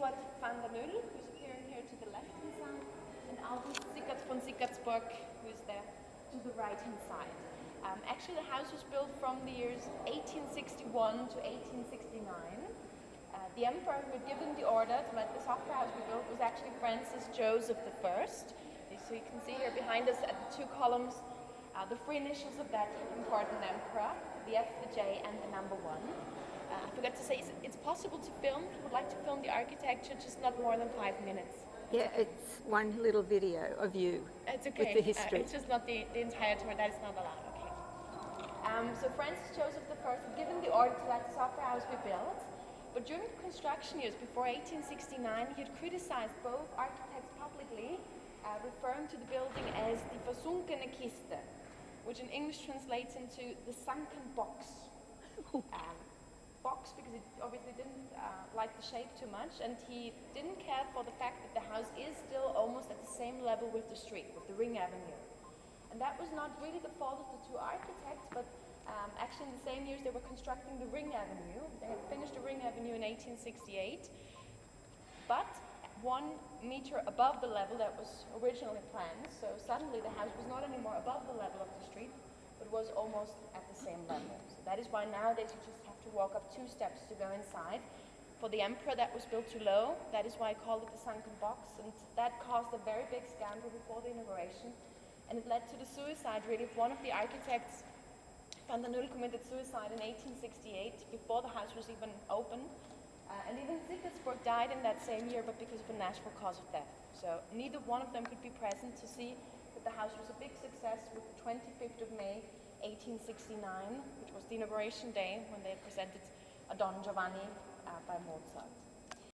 Eduard van der Nul, who's appearing here to the left-hand side, and August Sickert von Sickertsburg, who's there to the right-hand side. Actually, the house was built from the years 1861 to 1869. The emperor who had given the order to let this opera house be built was actually Francis Joseph I. So you can see here behind us at the two columns the three initials of that important emperor, the F, the J, and the number 1. I forgot to say, it's possible to film. If you would like to film the architecture, just not more than 5 minutes. Yeah, it's one little video of you. It's okay. With the history. It's just not the entire tour. That is not allowed. Okay. So Francis Joseph I had given the order to let this opera house be built, but during the construction years before 1869, he had criticized both architects publicly, referring to the building as the versunkene Kiste, which in English translates into the sunken box. Box because it obviously didn't like the shape too much, and he didn't care for the fact that the house is still almost at the same level with the street, with the Ring Avenue. And that was not really the fault of the two architects, but actually in the same years they were constructing the Ring Avenue. They had finished the Ring Avenue in 1868, but 1 meter above the level that was originally planned, so suddenly the house was not anymore above the level of the street, but was almost at the same level. So that is why nowadays you just have to walk up 2 steps to go inside. For the emperor, that was built too low. That is why I called it the sunken box, and that caused a very big scandal before the inauguration, and it led to the suicide really of one of the architects. Van der Nul committed suicide in 1868 before the house was even open, and even Sickertsburg died in that same year, but because of a natural cause of death. So neither one of them could be present to see that the house was a big success with the 25th of May 1869, which was the inauguration day when they presented a Don Giovanni by Mozart.